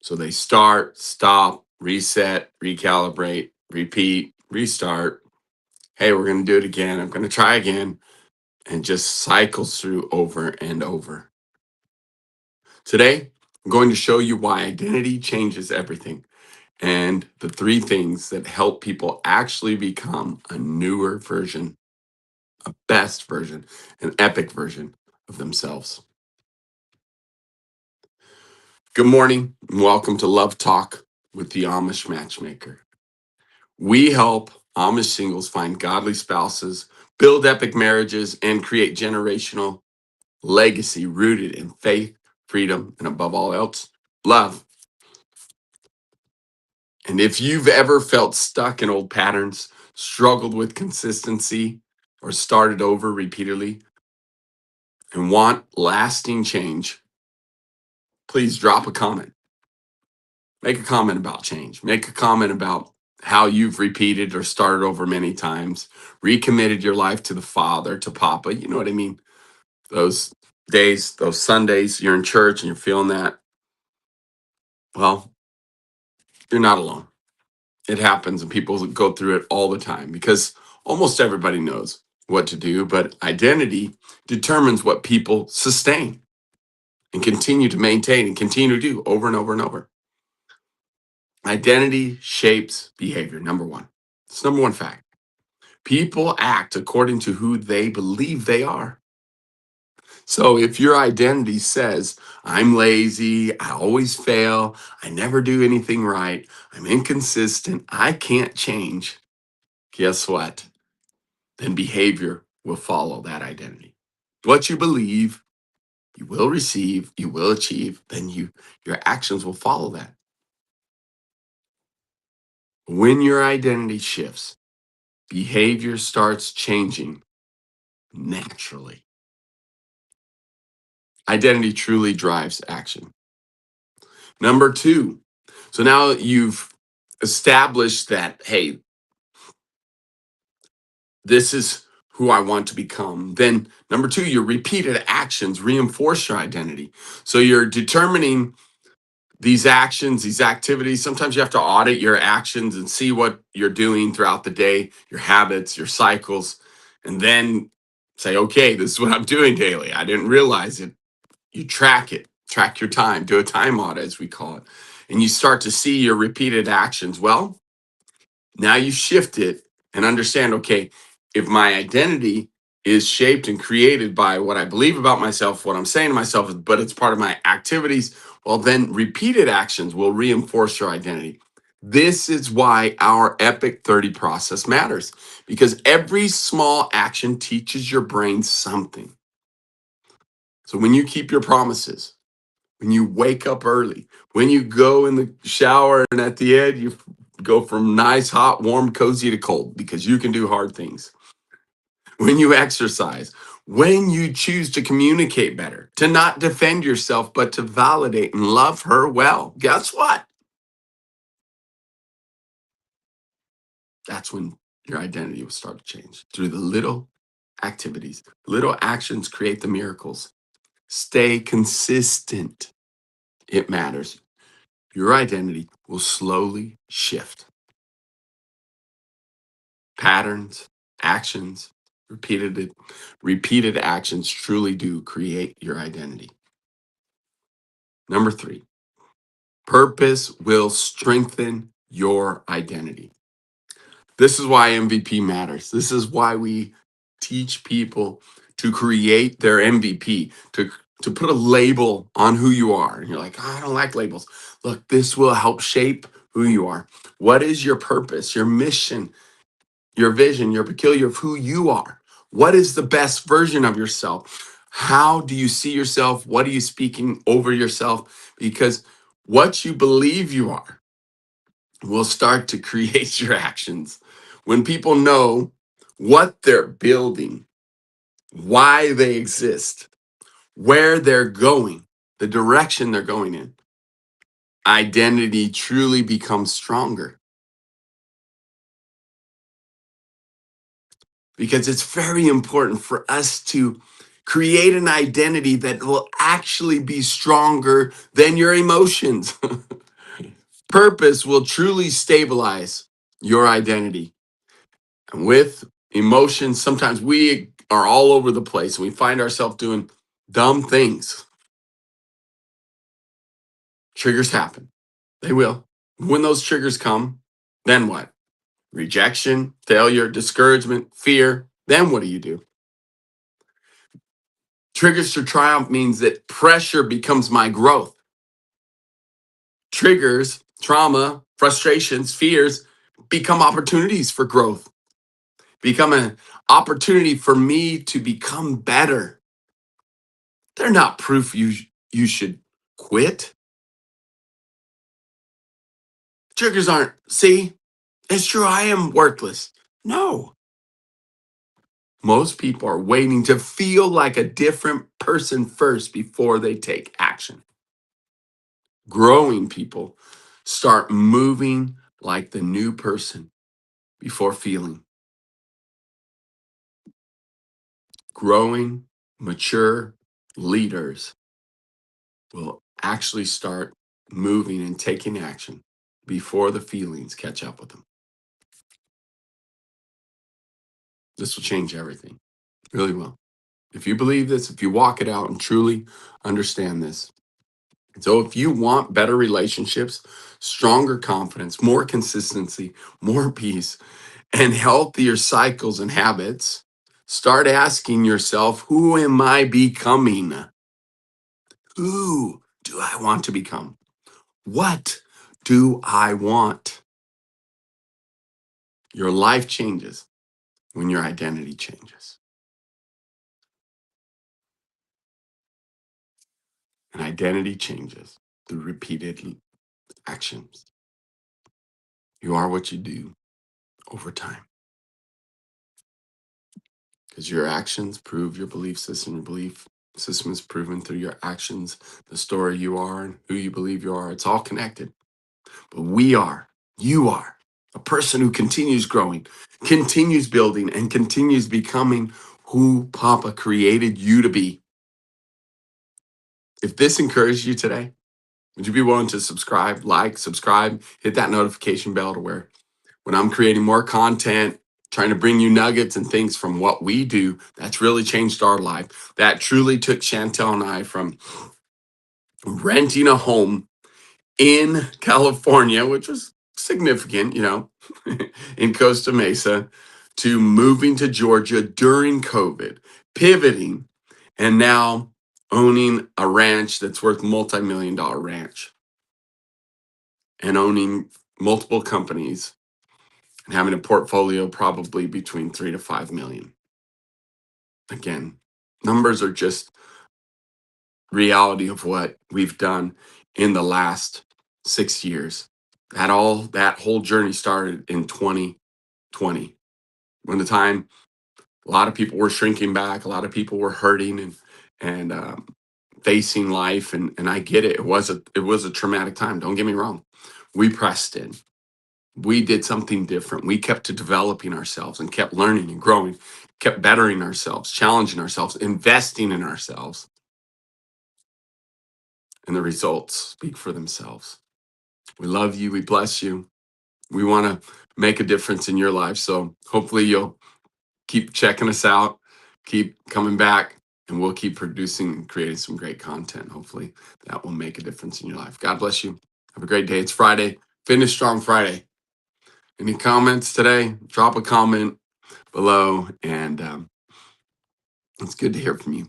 So they start, stop, reset, recalibrate, repeat, restart. Hey, we're going to do it again. I'm going to try again. And just cycles through over and over. Today, I'm going to show you why identity changes everything and the three things that help people actually become a newer version, a best version, an epic version of themselves. Good morning and welcome to Love Talk with the Amish Matchmaker. We help Amish singles find godly spouses, build epic marriages, and create generational legacy rooted in faith, freedom, and above all else, love. And if you've ever felt stuck in old patterns, struggled with consistency, or started over repeatedly and want lasting change, please drop a comment. Make a comment about change. Make a comment about how you've repeated or started over many times, recommitted your life to the Father, to Papa. You know what I mean? Those days, those Sundays, you're in church and you're feeling that. Well, you're not alone. It happens and people go through it all the time because almost everybody knows what to do, but identity determines what people sustain and continue to maintain and continue to do over and over and over. Identity shapes behavior, number one. It's number one fact. People act according to who they believe they are. So if your identity says, I'm lazy, I always fail, I never do anything right, I'm inconsistent, I can't change, guess what? Then behavior will follow that identity. What you believe, you will receive, you will achieve, then your actions will follow that. When your identity shifts, behavior starts changing naturally. Identity truly drives action. Number two, so now you've established that, hey, this is who I want to become. Then number two, your repeated actions reinforce your identity. So you're determining these actions, these activities. Sometimes you have to audit your actions and see what you're doing throughout the day, your habits, your cycles, and then say, okay, this is what I'm doing daily. I didn't realize it. You track it, track your time, do a time audit, as we call it. And you start to see your repeated actions. Well, now you shift it and understand, okay, if my identity is shaped and created by what I believe about myself, what I'm saying to myself, but it's part of my activities, well, then repeated actions will reinforce your identity. This is why our Epic 30 process matters, because every small action teaches your brain something. So when you keep your promises, when you wake up early, when you go in the shower and at the end, you go from nice, hot, warm, cozy to cold because you can do hard things. When you exercise, when you choose to communicate better, to not defend yourself, but to validate and love her well, guess what? That's when your identity will start to change through the little activities. Little actions create the miracles. Stay consistent. It matters. Your identity will slowly shift. Patterns, actions, repeated actions truly do create your identity. Number three, purpose will strengthen your identity. This is why MVP matters. This is why we teach people to create their MVP, to put a label on who you are. And you're like, "Oh, I don't like labels." Look, this will help shape who you are. What is your purpose, your mission, your vision, your peculiar of who you are? What is the best version of yourself? How do you see yourself? What are you speaking over yourself? Because what you believe you are will start to create your actions. When people know what they're building, why they exist, where they're going, the direction they're going in, identity truly becomes stronger. Because it's very important for us to create an identity that will actually be stronger than your emotions. purpose will truly stabilize your identity. And with emotions, sometimes we are all over the place and we find ourselves doing dumb things. Triggers happen. They will. When those triggers come, then what? Rejection, failure, discouragement, fear. Then what do? Triggers to triumph means that pressure becomes my growth. Triggers, trauma, frustrations, fears become opportunities for growth, become an opportunity for me to become better. They're not proof you should quit. Triggers aren't, see, it's true, I am worthless. No. Most people are waiting to feel like a different person first before they take action. Growing people start moving like the new person before feeling. Growing, mature leaders will actually start moving and taking action before the feelings catch up with them. This will change everything. It really will. If you believe this, if you walk it out and truly understand this. So if you want better relationships, stronger confidence, more consistency, more peace, and healthier cycles and habits, start asking yourself, who am I becoming? Who do I want to become? What do I want? Your life changes when your identity changes. And identity changes through repeated actions. You are what you do over time. Because your actions prove your belief system. Your belief system is proven through your actions, the story you are, and who you believe you are. It's all connected. But you are a person who continues growing, continues building, and continues becoming who Papa created you to be. If this encouraged you today, would you be willing to subscribe, hit that notification bell to where when I'm creating more content, trying to bring you nuggets and things from what we do, that's really changed our life. That truly took Chantel and I from renting a home in California, which was significant, in Costa Mesa, to moving to Georgia during COVID, pivoting, and now owning a ranch that's worth multi-million dollar ranch and owning multiple companies and having a portfolio probably between 3 to 5 million. Again, numbers are just reality of what we've done in the last 6 years. That whole journey started in 2020, when the time a lot of people were shrinking back, a lot of people were hurting and facing life, and I get it. It was a traumatic time. Don't get me wrong. We pressed in. We did something different. We kept to developing ourselves and kept learning and growing, kept bettering ourselves, challenging ourselves, investing in ourselves. And the results speak for themselves. We love you. We bless you. We want to make a difference in your life. So hopefully you'll keep checking us out, keep coming back, and we'll keep producing and creating some great content. Hopefully that will make a difference in your life. God bless you. Have a great day. It's Friday, Finish Strong Friday. Any comments today? Drop a comment below, and it's good to hear from you.